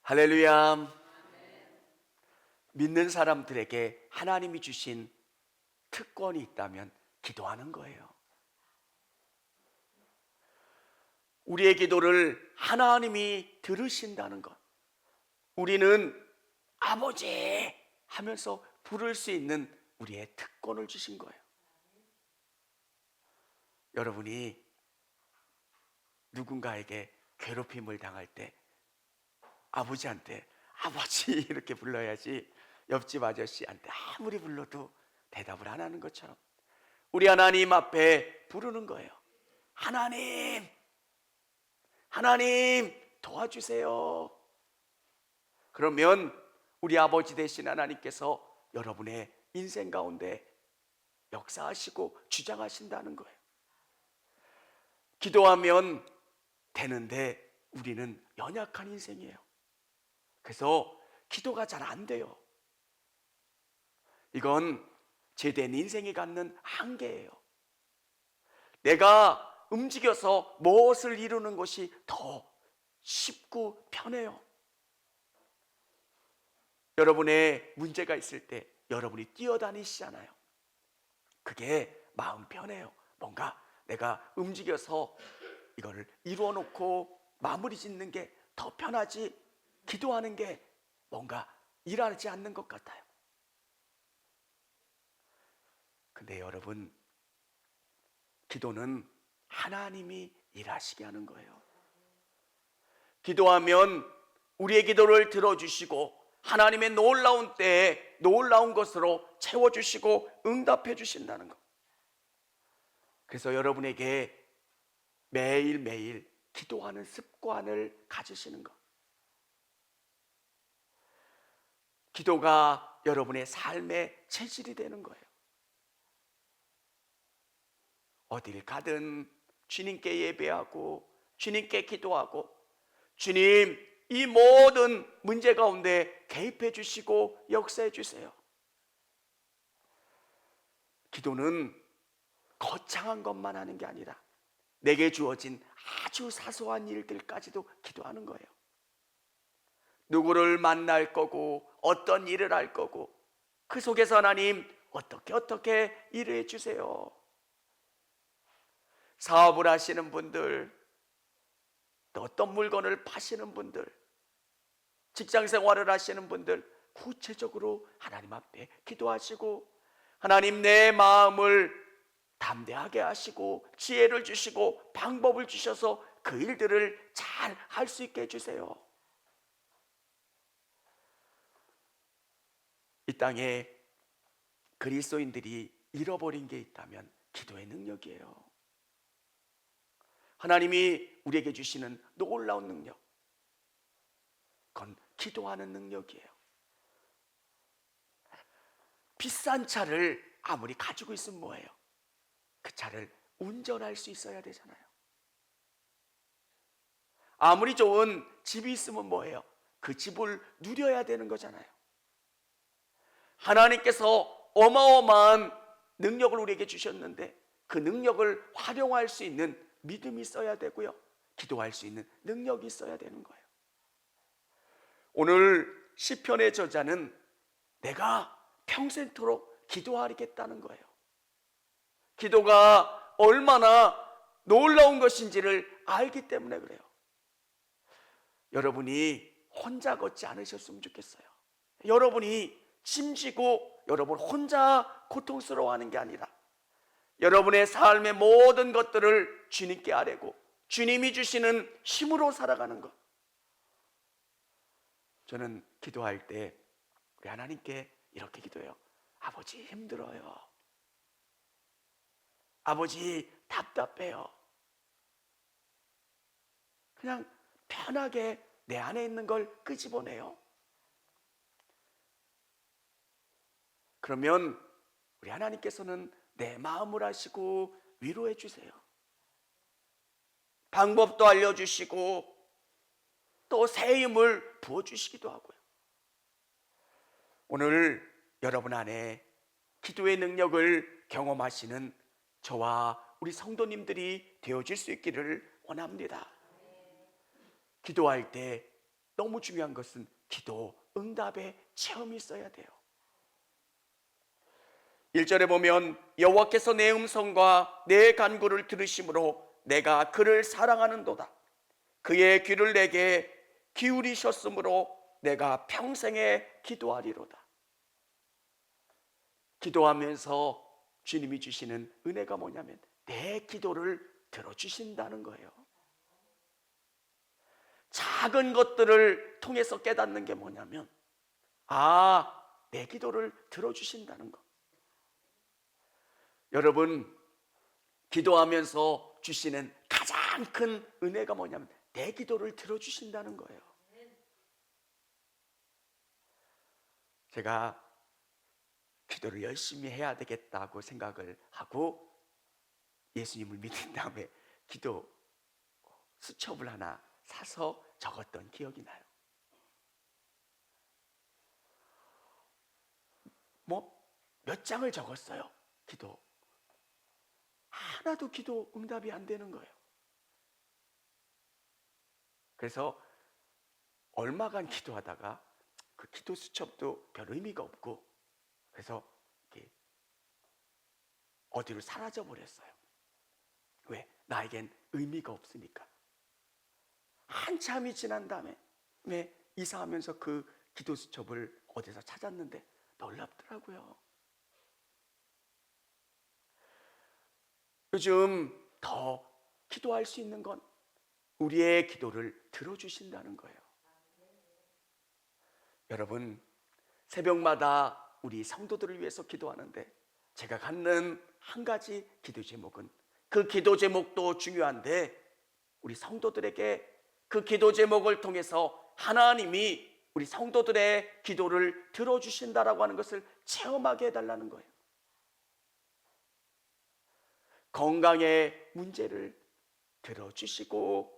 할렐루야. 믿는 사람들에게 하나님이 주신 특권이 있다면 기도하는 거예요. 우리의 기도를 하나님이 들으신다는 것, 우리는 아버지 하면서 부를 수 있는 우리의 특권을 주신 거예요. 여러분이 누군가에게 괴롭힘을 당할 때 아버지한테 아버지 이렇게 불러야지 옆집 아저씨한테 아무리 불러도 대답을 안 하는 것처럼 우리 하나님 앞에 부르는 거예요. 하나님, 하나님 도와주세요. 그러면 우리 아버지 되신 하나님께서 여러분의 인생 가운데 역사하시고 주장하신다는 거예요. 기도하면 되는데 우리는 연약한 인생이에요. 그래서 기도가 잘 안 돼요. 이건 제된 인생이 갖는 한계예요. 내가 움직여서 무엇을 이루는 것이 더 쉽고 편해요. 여러분의 문제가 있을 때 여러분이 뛰어다니시잖아요. 그게 마음 편해요. 뭔가 내가 움직여서 이거를 이루어 놓고 마무리 짓는 게 더 편하지, 기도하는 게 뭔가 일하지 않는 것 같아요. 근데 여러분, 기도는 하나님이 일하시게 하는 거예요. 기도하면 우리의 기도를 들어주시고 하나님의 놀라운 때에 놀라운 것으로 채워주시고 응답해 주신다는 것. 그래서 여러분에게 매일매일 기도하는 습관을 가지시는 것. 기도가 여러분의 삶의 체질이 되는 거예요. 어딜 가든 주님께 예배하고 주님께 기도하고 주님 이 모든 문제 가운데 개입해 주시고 역사해 주세요. 기도는 거창한 것만 하는 게 아니라 내게 주어진 아주 사소한 일들까지도 기도하는 거예요. 누구를 만날 거고 어떤 일을 할 거고 그 속에서 하나님 어떻게 일을 해주세요. 사업을 하시는 분들, 또 어떤 물건을 파시는 분들, 직장생활을 하시는 분들 구체적으로 하나님 앞에 기도하시고 하나님 내 마음을 담대하게 하시고 지혜를 주시고 방법을 주셔서 그 일들을 잘 할 수 있게 해주세요. 이 땅에 그리스도인들이 잃어버린 게 있다면 기도의 능력이에요. 하나님이 우리에게 주시는 놀라운 능력, 그건 기도하는 능력이에요. 비싼 차를 아무리 가지고 있으면 뭐예요? 그 차를 운전할 수 있어야 되잖아요. 아무리 좋은 집이 있으면 뭐예요? 그 집을 누려야 되는 거잖아요. 하나님께서 어마어마한 능력을 우리에게 주셨는데 그 능력을 활용할 수 있는 믿음이 있어야 되고요, 기도할 수 있는 능력이 있어야 되는 거예요. 오늘 시편의 저자는 내가 평생토록 기도하겠다는 거예요. 기도가 얼마나 놀라운 것인지를 알기 때문에 그래요. 여러분이 혼자 걷지 않으셨으면 좋겠어요. 여러분이 짐지고 여러분 혼자 고통스러워하는 게 아니라 여러분의 삶의 모든 것들을 주님께 아뢰고 주님이 주시는 힘으로 살아가는 것. 저는 기도할 때 우리 하나님께 이렇게 기도해요. 아버지 힘들어요. 아버지 답답해요. 그냥 편하게 내 안에 있는 걸 끄집어내요. 그러면 우리 하나님께서는 내 마음을 아시고 위로해 주세요. 방법도 알려주시고 또 새 힘을 부어주시기도 하고요. 오늘 여러분 안에 기도의 능력을 경험하시는 저와 우리 성도님들이 되어질 수 있기를 원합니다. 기도할 때 너무 중요한 것은 기도 응답의 체험이 있어야 돼요. 1절에 보면 여호와께서 내 음성과 내 간구를 들으심으로 내가 그를 사랑하는도다. 그의 귀를 내게 기울이셨으므로 내가 평생에 기도하리로다. 기도하면서 주님이 주시는 은혜가 뭐냐면 내 기도를 들어주신다는 거예요. 작은 것들을 통해서 깨닫는 게 뭐냐면 내 기도를 들어주신다는 것. 여러분, 기도하면서 주시는 가장 큰 은혜가 뭐냐면 내 기도를 들어주신다는 거예요. 제가 기도를 열심히 해야 되겠다고 생각을 하고 예수님을 믿은 다음에 기도 수첩을 하나 사서 적었던 기억이 나요. 몇 장을 적었어요. 기도. 하나도 기도 응답이 안 되는 거예요. 그래서 얼마간 기도하다가 그 기도 수첩도 별 의미가 없고 그래서 이렇게 어디로 사라져 버렸어요. 왜? 나에겐 의미가 없으니까. 한참이 지난 다음에 이사하면서 그 기도 수첩을 어디서 찾았는데 놀랍더라고요. 요즘 더 기도할 수 있는 건 우리의 기도를 들어주신다는 거예요. 여러분, 새벽마다 우리 성도들을 위해서 기도하는데 제가 갖는 한 가지 기도 제목은 그 기도 제목도 중요한데 우리 성도들에게 그 기도 제목을 통해서 하나님이 우리 성도들의 기도를 들어주신다라고 하는 것을 체험하게 해달라는 거예요. 건강의 문제를 들어주시고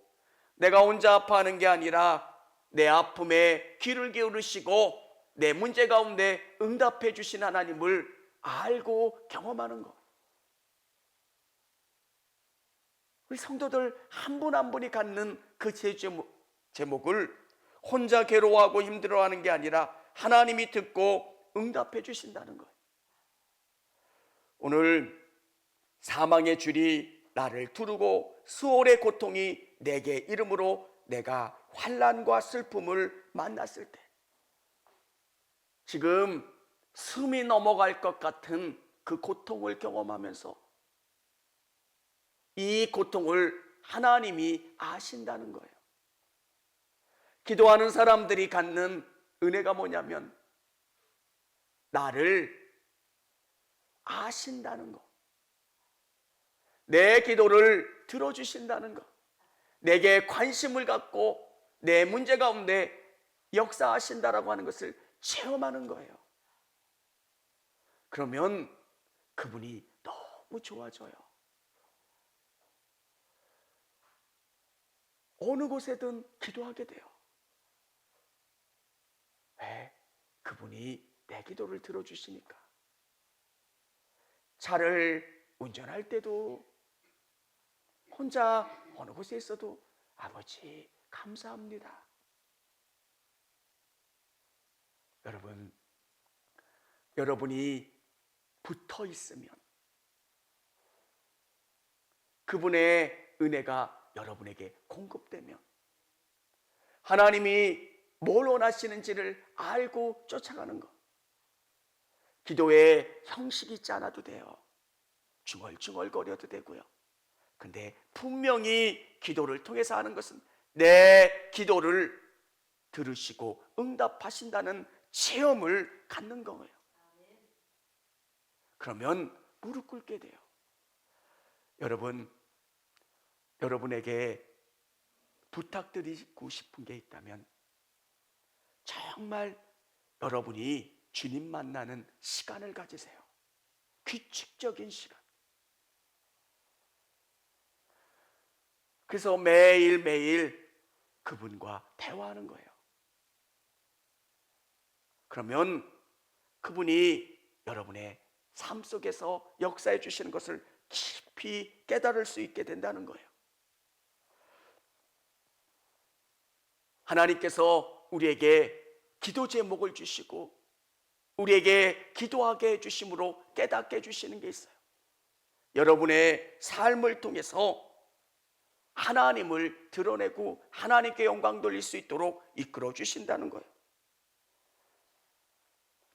내가 혼자 아파하는 게 아니라 내 아픔에 귀를 기울이시고 내 문제 가운데 응답해 주신 하나님을 알고 경험하는 것. 우리 성도들 한 분 한 분이 갖는 그 제목을 혼자 괴로워하고 힘들어하는 게 아니라 하나님이 듣고 응답해 주신다는 거예요. 오늘 사망의 줄이 나를 두르고 수월의 고통이 내게 이름으로 내가 환난과 슬픔을 만났을 때 지금 숨이 넘어갈 것 같은 그 고통을 경험하면서 이 고통을 하나님이 아신다는 거예요. 기도하는 사람들이 갖는 은혜가 뭐냐면 나를 아신다는 것. 내 기도를 들어주신다는 것. 내게 관심을 갖고 내 문제 가운데 역사하신다라고 하는 것을 체험하는 거예요. 그러면 그분이 너무 좋아져요. 어느 곳에든 기도하게 돼요. 왜? 그분이 내 기도를 들어주시니까. 차를 운전할 때도 혼자 어느 곳에 있어도 아버지 감사합니다. 여러분, 여러분이 붙어 있으면 그분의 은혜가 여러분에게 공급되면 하나님이 뭘 원하시는지를 알고 쫓아가는 것. 기도에 형식이 있지 않아도 돼요. 중얼중얼거려도 되고요. 근데 분명히 기도를 통해서 하는 것은 내 기도를 들으시고 응답하신다는 체험을 갖는 거예요. 그러면 무릎 꿇게 돼요. 여러분, 여러분에게 부탁드리고 싶은 게 있다면 정말 여러분이 주님 만나는 시간을 가지세요. 규칙적인 시간. 그래서 매일매일 그분과 대화하는 거예요. 그러면 그분이 여러분의 삶 속에서 역사해 주시는 것을 깊이 깨달을 수 있게 된다는 거예요. 하나님께서 우리에게 기도 제목을 주시고 우리에게 기도하게 해주심으로 깨닫게 해주시는 게 있어요. 여러분의 삶을 통해서 하나님을 드러내고 하나님께 영광 돌릴 수 있도록 이끌어 주신다는 거예요.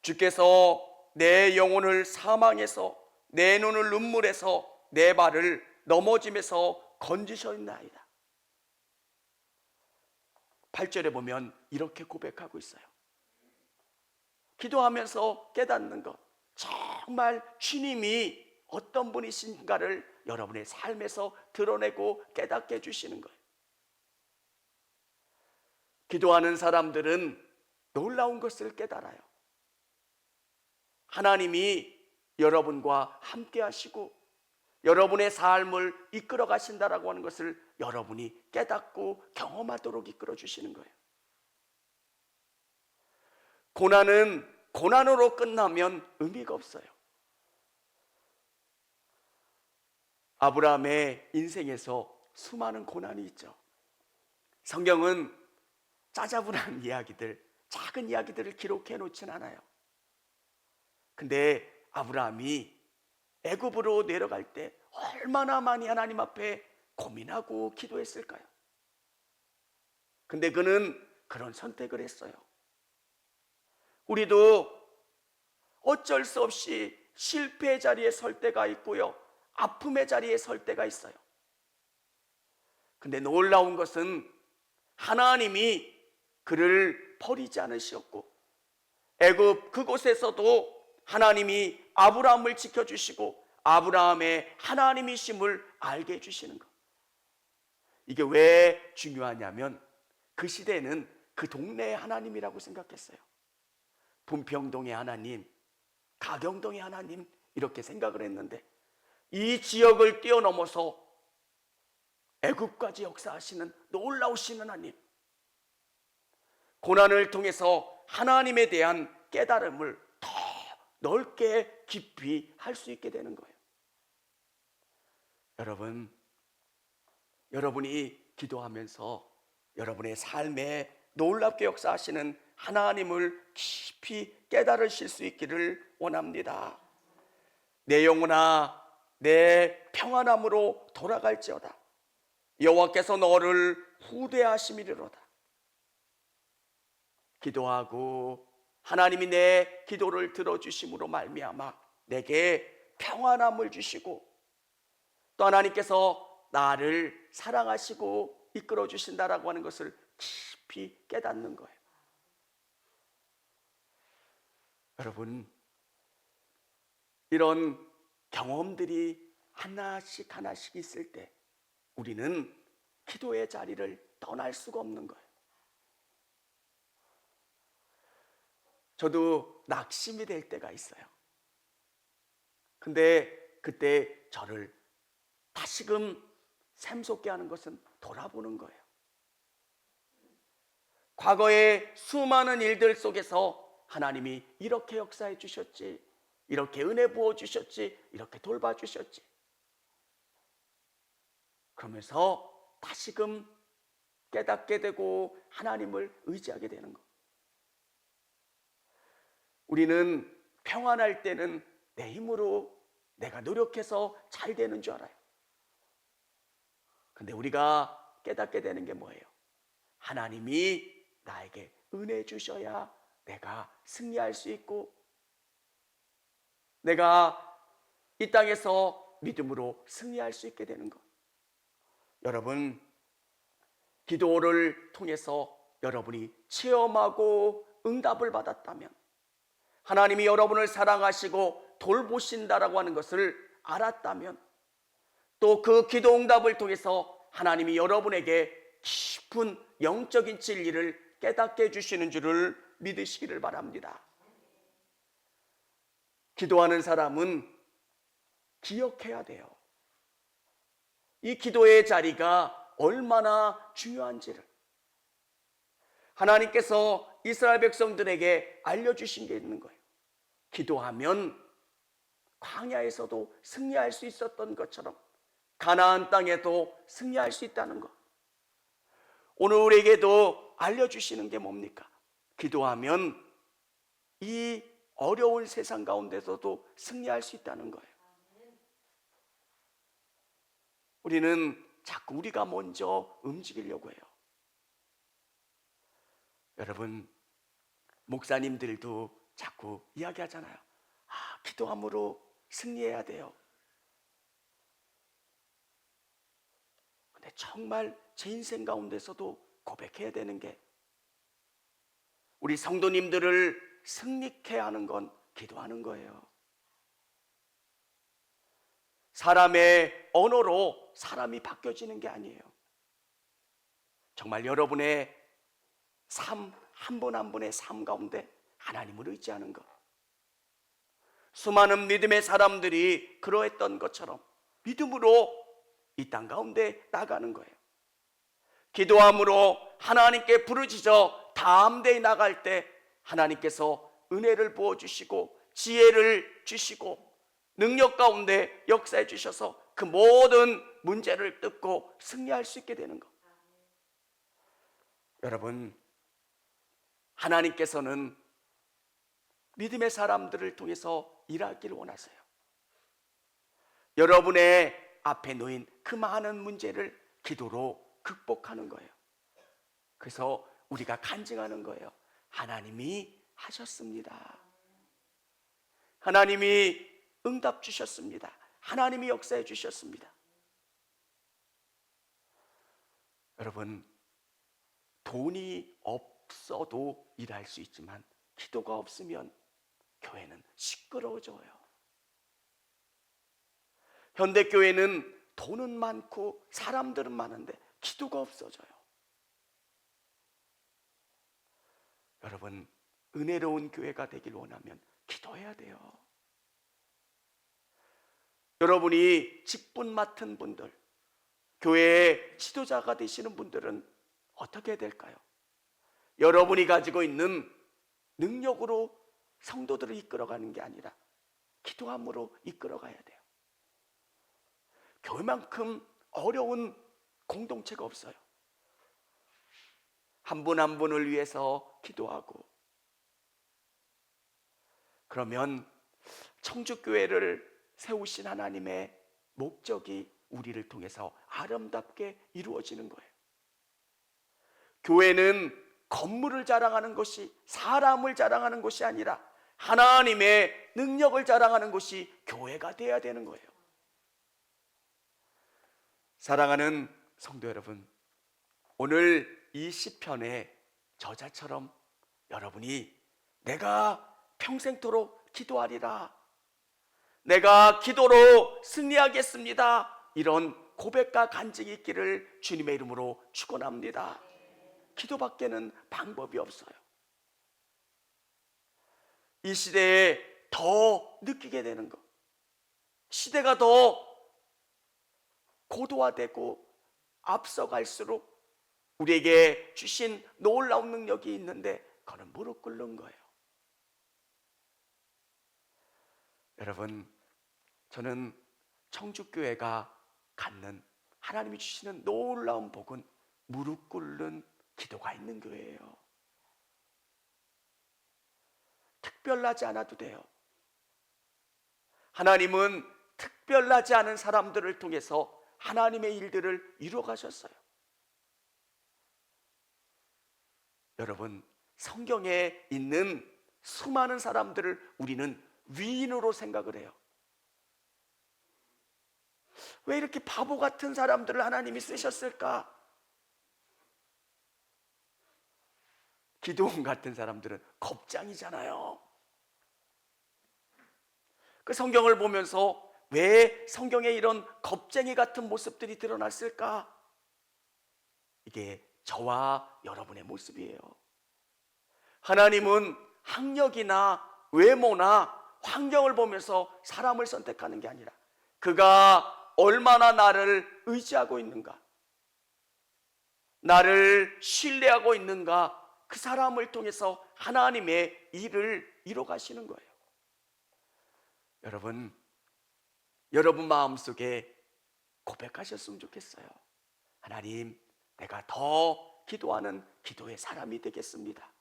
주께서 내 영혼을 사망에서, 내 눈을 눈물에서, 내 발을 넘어짐에서 건지셨나이다. 8절에 보면 이렇게 고백하고 있어요. 기도하면서 깨닫는 것, 정말 주님이 어떤 분이신가를 여러분의 삶에서 드러내고 깨닫게 해주시는 거예요. 기도하는 사람들은 놀라운 것을 깨달아요. 하나님이 여러분과 함께 하시고 여러분의 삶을 이끌어 가신다라고 하는 것을 여러분이 깨닫고 경험하도록 이끌어 주시는 거예요. 고난은 고난으로 끝나면 의미가 없어요. 아브라함의 인생에서 수많은 고난이 있죠. 성경은 짜자분한 이야기들, 작은 이야기들을 기록해 놓진 않아요. 근데 아브라함이 애굽으로 내려갈 때 얼마나 많이 하나님 앞에 고민하고 기도했을까요? 근데 그는 그런 선택을 했어요. 우리도 어쩔 수 없이 실패의 자리에 설 때가 있고요, 아픔의 자리에 설 때가 있어요. 근데 놀라운 것은 하나님이 그를 버리지 않으셨고 애굽 그곳에서도 하나님이 아브라함을 지켜주시고 아브라함의 하나님이심을 알게 해주시는 것. 이게 왜 중요하냐면 그 시대는 그 동네의 하나님이라고 생각했어요. 분평동의 하나님, 가경동의 하나님, 이렇게 생각을 했는데 이 지역을 뛰어넘어서 애굽까지 역사하시는 놀라우신 하나님, 고난을 통해서 하나님에 대한 깨달음을 더 넓게 깊이 할 수 있게 되는 거예요. 여러분이 기도하면서 여러분의 삶에 놀랍게 역사하시는 하나님을 깊이 깨달으실 수 있기를 원합니다. 내 영혼아, 내 평안함으로 돌아갈지어다. 여호와께서 너를 후대하심이리로다. 기도하고 하나님이 내 기도를 들어주심으로 말미암아 내게 평안함을 주시고 또 하나님께서 나를 사랑하시고 이끌어 주신다라고 하는 것을 깊이 깨닫는 거예요. 여러분, 이런 경험들이 하나씩 하나씩 있을 때 우리는 기도의 자리를 떠날 수가 없는 거예요. 저도 낙심이 될 때가 있어요. 근데 그때 저를 다시금 샘솟게 하는 것은 돌아보는 거예요. 과거의 수많은 일들 속에서 하나님이 이렇게 역사해 주셨지, 이렇게 은혜 부어 주셨지, 이렇게 돌봐 주셨지. 그러면서 다시금 깨닫게 되고 하나님을 의지하게 되는 거. 우리는 평안할 때는 내 힘으로 내가 노력해서 잘 되는 줄 알아요. 근데 우리가 깨닫게 되는 게 뭐예요? 하나님이 나에게 은혜 주셔야 내가 승리할 수 있고 내가 이 땅에서 믿음으로 승리할 수 있게 되는 것. 여러분, 기도를 통해서 여러분이 체험하고 응답을 받았다면, 하나님이 여러분을 사랑하시고 돌보신다라고 하는 것을 알았다면, 또 그 기도 응답을 통해서 하나님이 여러분에게 깊은 영적인 진리를 깨닫게 해주시는 줄을 믿으시기를 바랍니다. 기도하는 사람은 기억해야 돼요. 이 기도의 자리가 얼마나 중요한지를. 하나님께서 이스라엘 백성들에게 알려주신 게 있는 거예요. 기도하면 광야에서도 승리할 수 있었던 것처럼 가나안 땅에도 승리할 수 있다는 것. 오늘 우리에게도 알려주시는 게 뭡니까? 기도하면 이 어려운 세상 가운데서도 승리할 수 있다는 거예요. 우리는 자꾸 우리가 먼저 움직이려고 해요. 여러분, 목사님들도 자꾸 이야기하잖아요. 기도함으로 승리해야 돼요. 근데 정말 제 인생 가운데서도 고백해야 되는 게, 우리 성도님들을 승리케 하는 건 기도하는 거예요. 사람의 언어로 사람이 바뀌어지는 게 아니에요. 정말 여러분의 삶, 한 분 한 분의 삶 가운데 하나님을 의지하는 것. 수많은 믿음의 사람들이 그러했던 것처럼 믿음으로 이 땅 가운데 나가는 거예요. 기도함으로 하나님께 부르짖어 담대히 나갈 때 하나님께서 은혜를 부어주시고 지혜를 주시고 능력 가운데 역사해 주셔서 그 모든 문제를 뜯고 승리할 수 있게 되는 것. 여러분, 하나님께서는 믿음의 사람들을 통해서 일하기를 원하세요. 여러분의 앞에 놓인 그 많은 문제를 기도로 극복하는 거예요. 그래서 우리가 간증하는 거예요. 하나님이 하셨습니다. 하나님이 응답 주셨습니다. 하나님이 역사해 주셨습니다. 여러분, 돈이 없어도 일할 수 있지만 기도가 없으면 교회는 시끄러워져요. 현대교회는 돈은 많고 사람들은 많은데 기도가 없어져요. 여러분, 은혜로운 교회가 되길 원하면 기도해야 돼요. 여러분이 직분 맡은 분들, 교회의 지도자가 되시는 분들은 어떻게 해야 될까요? 여러분이 가지고 있는 능력으로 성도들을 이끌어가는 게 아니라 기도함으로 이끌어가야 돼요. 교회만큼 어려운 공동체가 없어요. 한 분 한 분을 위해서 기도하고, 그러면 청주교회를 세우신 하나님의 목적이 우리를 통해서 아름답게 이루어지는 거예요. 교회는 건물을 자랑하는 것이, 사람을 자랑하는 것이 아니라 하나님의 능력을 자랑하는 것이 교회가 되어야 되는 거예요. 사랑하는 성도 여러분, 오늘 이 시편의 저자처럼 여러분이 내가 평생토록 기도하리라, 내가 기도로 승리하겠습니다, 이런 고백과 간증이 있기를 주님의 이름으로 축원합니다. 기도밖에는 방법이 없어요. 이 시대에 더 느끼게 되는 것, 시대가 더 고도화되고 앞서갈수록 우리에게 주신 놀라운 능력이 있는데 그거는 무릎 꿇는 거예요. 여러분, 저는 청주교회가 갖는 하나님이 주시는 놀라운 복은 무릎 꿇는 기도가 있는 교회예요. 특별하지 않아도 돼요. 하나님은 특별하지 않은 사람들을 통해서 하나님의 일들을 이루어 가셨어요. 여러분, 성경에 있는 수많은 사람들을 우리는 위인으로 생각을 해요. 왜 이렇게 바보 같은 사람들을 하나님이 쓰셨을까? 기도원 같은 사람들은 겁장이잖아요. 그 성경을 보면서 왜 성경에 이런 겁쟁이 같은 모습들이 드러났을까? 이게 저와 여러분의 모습이에요. 하나님은 학력이나 외모나 환경을 보면서 사람을 선택하는 게 아니라 그가 얼마나 나를 의지하고 있는가, 나를 신뢰하고 있는가, 그 사람을 통해서 하나님의 일을 이뤄 가시는 거예요. 여러분 마음속에 고백하셨으면 좋겠어요. 하나님, 내가 더 기도하는 기도의 사람이 되겠습니다.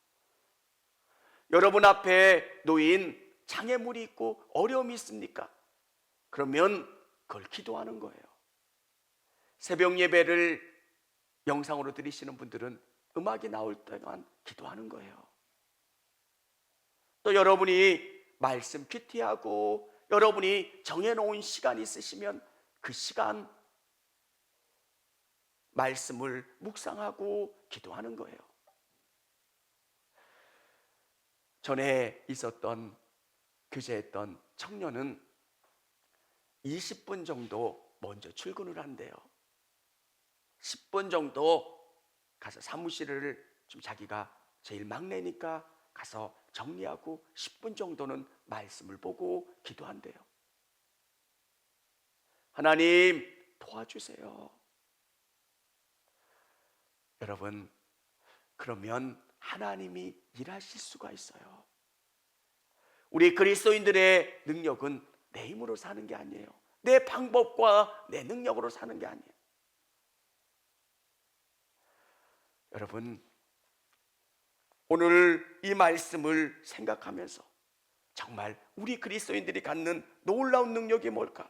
여러분 앞에 놓인 장애물이 있고 어려움이 있습니까? 그러면 그걸 기도하는 거예요. 새벽 예배를 영상으로 들으시는 분들은 음악이 나올 때만 기도하는 거예요. 또 여러분이 말씀 큐티하고 여러분이 정해놓은 시간이 있으시면 그 시간 말씀을 묵상하고 기도하는 거예요. 전에 있었던 교제했던 청년은 20분 정도 먼저 출근을 한대요. 10분 정도 가서 사무실을 좀 자기가 제일 막내니까 가서 정리하고 10분 정도는 말씀을 보고 기도한대요. 하나님 도와주세요. 여러분, 그러면 하나님이 일하실 수가 있어요. 우리 그리스도인들의 능력은 내 힘으로 사는 게 아니에요. 내 방법과 내 능력으로 사는 게 아니에요. 여러분, 오늘 이 말씀을 생각하면서 정말 우리 그리스도인들이 갖는 놀라운 능력이 뭘까?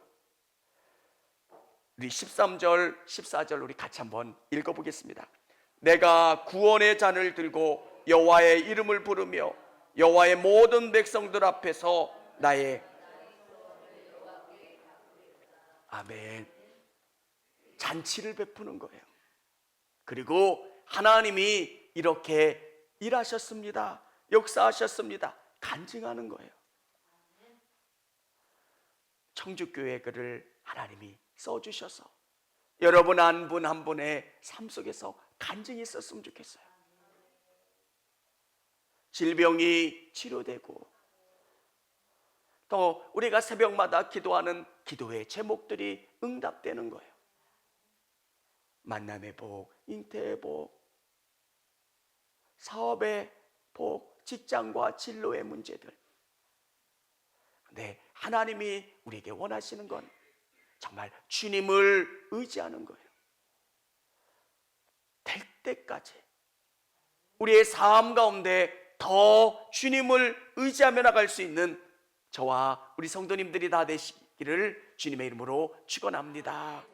우리 13절, 14절 우리 같이 한번 읽어보겠습니다. 내가 구원의 잔을 들고 여호와의 이름을 부르며 여호와의 모든 백성들 앞에서 나의 아멘 잔치를 베푸는 거예요. 그리고 하나님이 이렇게 일하셨습니다. 역사하셨습니다. 간증하는 거예요. 청주교회를 하나님이 써주셔서 여러분 한 분 한 분의 삶 속에서 간증이 있었으면 좋겠어요. 질병이 치료되고 또 우리가 새벽마다 기도하는 기도의 제목들이 응답되는 거예요. 만남의 복, 잉태의 복, 사업의 복, 직장과 진로의 문제들. 근데 하나님이 우리에게 원하시는 건 정말 주님을 의지하는 거예요. 될 때까지 우리의 삶 가운데 더 주님을 의지하며 나갈 수 있는 저와 우리 성도님들이 다 되시기를 주님의 이름으로 축원합니다.